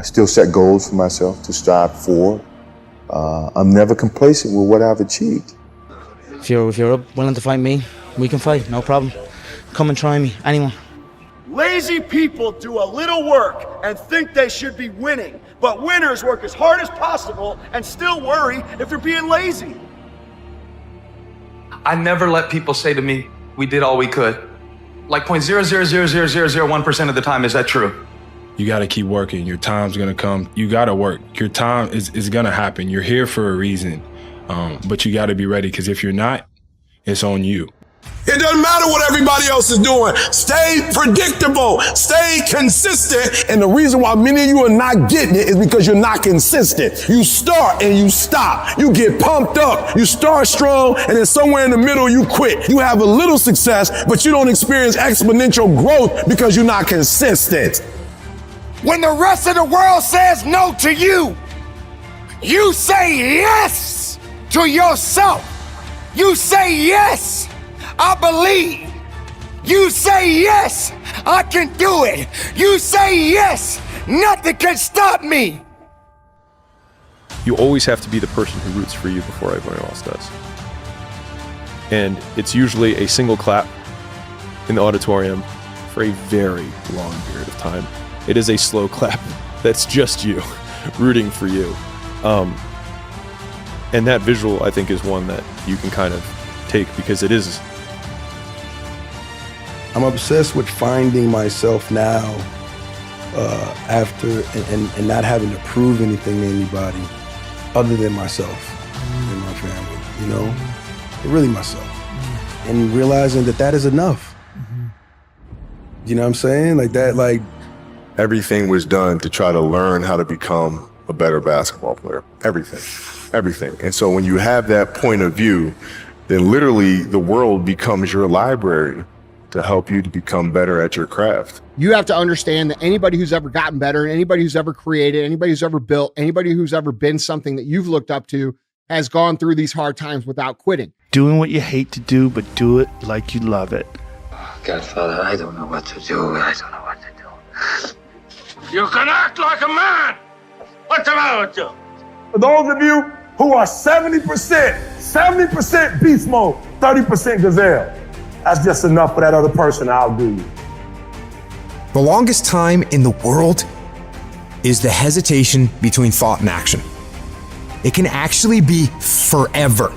I still set goals for myself to strive for. I'm never complacent with what I've achieved. If you're willing to fight me, we can fight, no problem. Come and try me, anyone. Lazy people do a little work and think they should be winning, but winners work as hard as possible and still worry if they're being lazy. I never let people say to me, we did all we could. Like 0.0000001% of the time, is that true? You got to keep working. Your time's going to come. You got to work. Your time is going to happen. You're here for a reason, but you got to be ready, because if you're not, it's on you. It doesn't matter what everybody else is doing. Stay predictable. Stay consistent. And the reason why many of you are not getting it is because you're not consistent. You start and you stop. You get pumped up. You start strong, and then somewhere in the middle you quit. You have a little success, but you don't experience exponential growth because you're not consistent. When the rest of the world says no to you, you say yes to yourself. You say yes, I believe. You say yes, I can do it. You say yes, nothing can stop me. You always have to be the person who roots for you before everyone else does. And it's usually a single clap in the auditorium for a very long period of time. It is a slow clap that's just you rooting for you. And that visual, I think, is one that you can kind of take, because it is. I'm obsessed with finding myself now after and not having to prove anything to anybody other than myself and my family, you know? Really myself. And realizing that that is enough. You know what I'm saying? Like that, like. Everything was done to try to learn how to become a better basketball player. Everything. And so when you have that point of view, then literally the world becomes your library to help you to become better at your craft. You have to understand that anybody who's ever gotten better, anybody who's ever created, anybody who's ever built, anybody who's ever been something that you've looked up to has gone through these hard times without quitting. Doing what you hate to do, but do it like you love it. Godfather, I don't know what to do. I don't know what to do. You can act like a man. What's the matter with you? For those of you who are 70% beast mode, 30% gazelle, that's just enough for that other person. I'll do you. The longest time in the world is the hesitation between thought and action. It can actually be forever.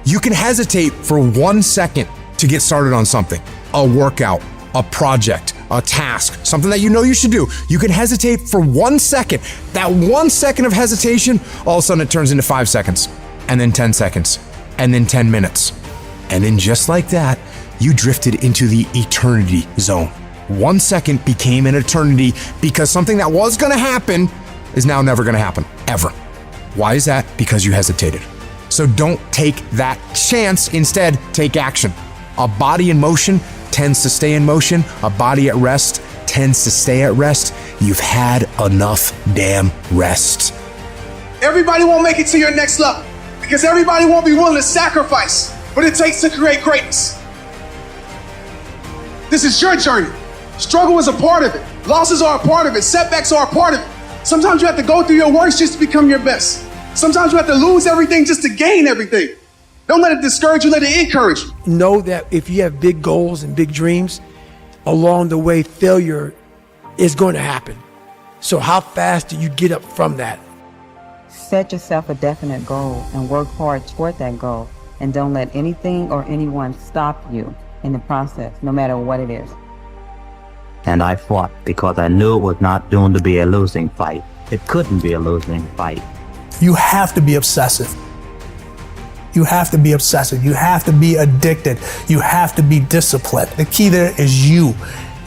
You can hesitate for 1 second to get started on something, a workout, a project, a task, something that you know you should do. You can hesitate for 1 second. That 1 second of hesitation, all of a sudden it turns into 5 seconds, and then 10 seconds, and then 10 minutes. And then just like that, you drifted into the eternity zone. 1 second became an eternity because something that was gonna happen is now never gonna happen, ever. Why is that? Because you hesitated. So don't take that chance. Instead, take action. A body in motion tends to stay in motion. A body at rest tends to stay at rest. You've had enough damn rest. Everybody won't make it to your next level because everybody won't be willing to sacrifice what it takes to create greatness. This is your journey. Struggle is a part of it. Losses are a part of it. Setbacks are a part of it. Sometimes you have to go through your worst just to become your best. Sometimes you have to lose everything just to gain everything. Don't let it discourage you, let it encourage you. Know that if you have big goals and big dreams, along the way, failure is going to happen. So how fast do you get up from that? Set yourself a definite goal and work hard toward that goal. And don't let anything or anyone stop you in the process, no matter what it is. And I fought because I knew it was not doomed to be a losing fight. It couldn't be a losing fight. You have to be obsessive. You have to be obsessive. You have to be addicted. You have to be disciplined. The key there is you.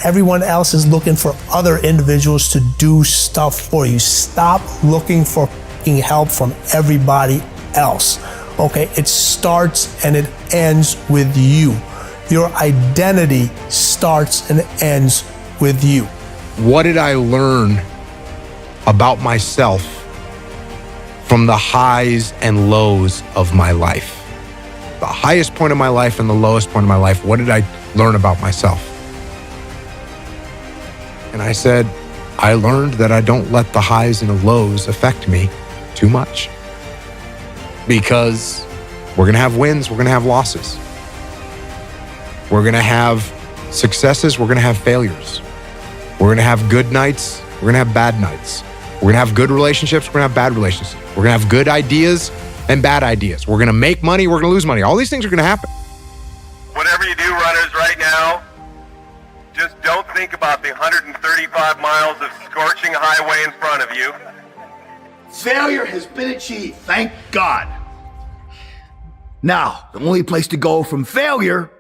Everyone else is looking for other individuals to do stuff for you. Stop looking for help from everybody else. Okay, it starts and it ends with you. Your identity starts and ends with you. What did I learn about myself from the highs and lows of my life? The highest point of my life and the lowest point of my life, what did I learn about myself? And I said, I learned that I don't let the highs and the lows affect me too much. Because we're gonna have wins, we're gonna have losses. We're gonna have successes, we're gonna have failures. We're gonna have good nights, we're gonna have bad nights. We're gonna have good relationships, we're gonna have bad relationships. We're gonna have good ideas and bad ideas. We're gonna make money, we're gonna lose money. All these things are gonna happen. Whatever you do, runners, right now, just don't think about the 135 miles of scorching highway in front of you. Failure has been achieved, thank God. Now, the only place to go from failure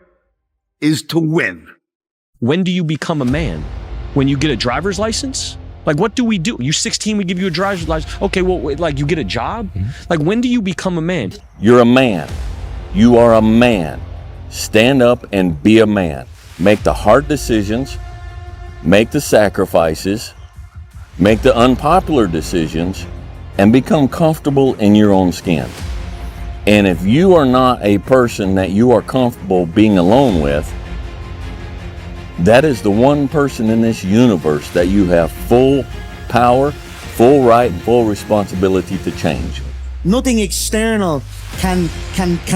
is to win. When do you become a man? When you get a driver's license? Like, what do we do? You're 16, we give you a driver's license. Okay, well, like, you get a job? Like, when do you become a man? You're a man. You are a man. Stand up and be a man. Make the hard decisions, make the sacrifices, make the unpopular decisions, and become comfortable in your own skin. And if you are not a person that you are comfortable being alone with, that is the one person in this universe that you have full power, full right, and full responsibility to change. Nothing external can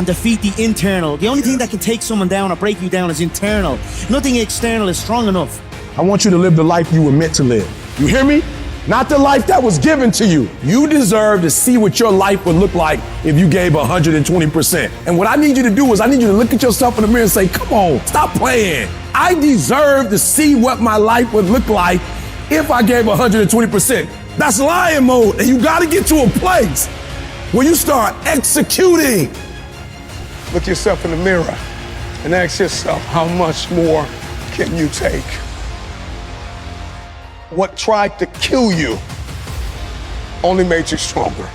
defeat the internal. The only thing that can take someone down or break you down is internal. Nothing external is strong enough. I want you to live the life you were meant to live. You hear me? Not the life that was given to you. You deserve to see what your life would look like if you gave 120%. And what I need you to do is I need you to look at yourself in the mirror and say, come on, stop playing. I deserve to see what my life would look like if I gave 120%. That's lion mode, and you gotta get to a place where you start executing. Look yourself in the mirror and ask yourself, how much more can you take? What tried to kill you only made you stronger.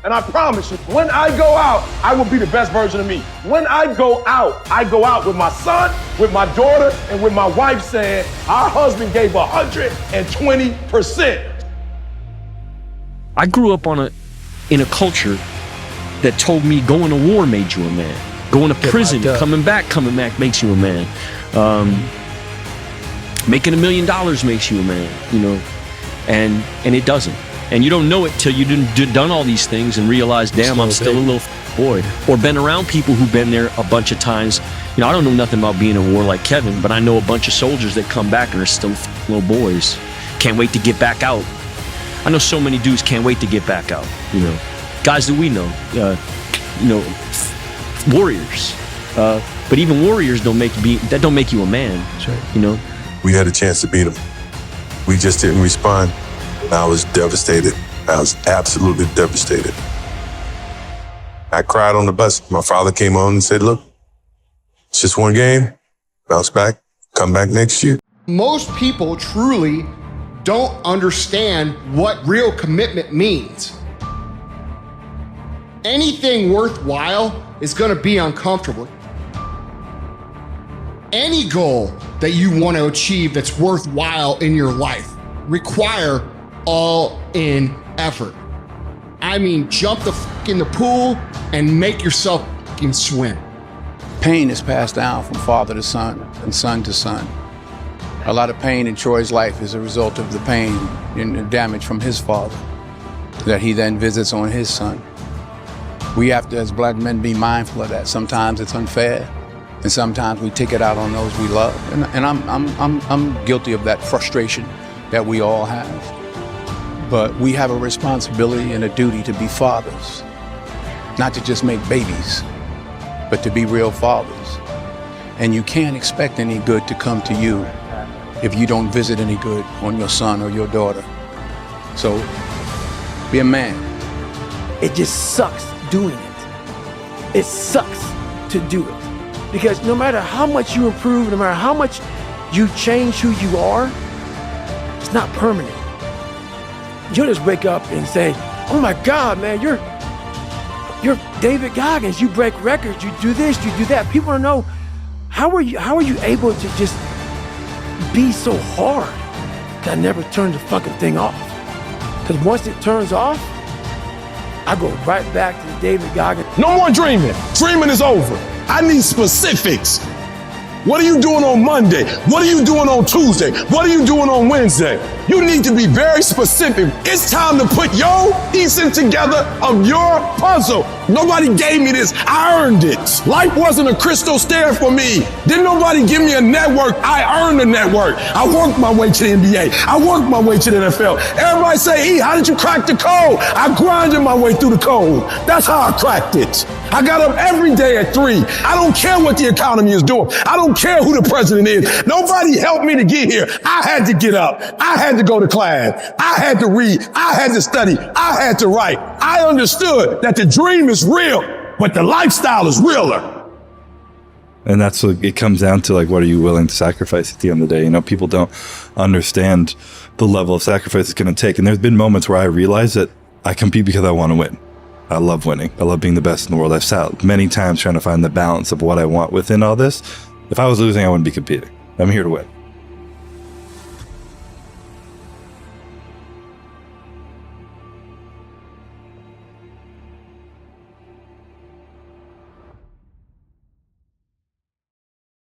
And I promise you, when I go out, I will be the best version of me. When I go out with my son, with my daughter, and with my wife saying, our husband gave 120%. I grew up in a culture that told me going to war made you a man. Going to prison, coming back makes you a man. Making $1 million makes you a man, you know, and it doesn't. And you don't know it till you've done all these things and realize, damn, I'm still a little boy. Or been around people who've been there a bunch of times. You know, I don't know nothing about being in war like Kevin, but I know a bunch of soldiers that come back and are still little boys. Can't wait to get back out. I know so many dudes can't wait to get back out, you know. Guys that we know, warriors. But even warriors don't make you a man, you know. We had a chance to beat them. We just didn't respond. I was devastated. I was absolutely devastated. I cried on the bus. My father came on and said, look, it's just one game. Bounce back, come back next year. Most people truly don't understand what real commitment means. Anything worthwhile is going to be uncomfortable. Any goal that you want to achieve that's worthwhile in your life require all-in effort. I mean, jump the f in the pool and make yourself f***ing swim. Pain is passed down from father to son and son to son. A lot of pain in Troy's life is a result of the pain and the damage from his father that he then visits on his son. We have to, as black men, be mindful of that. Sometimes it's unfair, and sometimes we take it out on those we love. And I'm guilty of that frustration that we all have. But we have a responsibility and a duty to be fathers, not to just make babies, but to be real fathers. And you can't expect any good to come to you if you don't visit any good on your son or your daughter. So be a man. It just sucks doing it. It sucks to do it. Because no matter how much you improve, no matter how much you change who you are, it's not permanent. You'll just wake up and say, oh my God, man, you're David Goggins. You break records, you do this, you do that. People don't know, how are you able to just be so hard? I never turned the fucking thing off. Because once it turns off, I go right back to David Goggins. No more dreaming. Dreaming is over. I need specifics. What are you doing on Monday? What are you doing on Tuesday? What are you doing on Wednesday? You need to be very specific. It's time to put your pieces together of your puzzle. Nobody gave me this. I earned it. Life wasn't a crystal stair for me. Didn't nobody give me a network. I earned a network. I worked my way to the NBA. I worked my way to the NFL. Everybody say, E, how did you crack the code? I grinded my way through the code. That's how I cracked it. I got up every day at 3. I don't care what the economy is doing. I don't care who the president is. Nobody helped me to get here. I had to get up. I had to go to class. I had to read. I had to study. I had to write. I understood that the dream is real, but the lifestyle is realer. And that's what it comes down to, like, what are you willing to sacrifice at the end of the day? You know, people don't understand the level of sacrifice it's going to take. And there's been moments where I realize that I compete because I want to win. I love winning. I love being the best in the world. I've sat out many times trying to find the balance of what I want within all this. If I was losing, I wouldn't be competing. I'm here to win.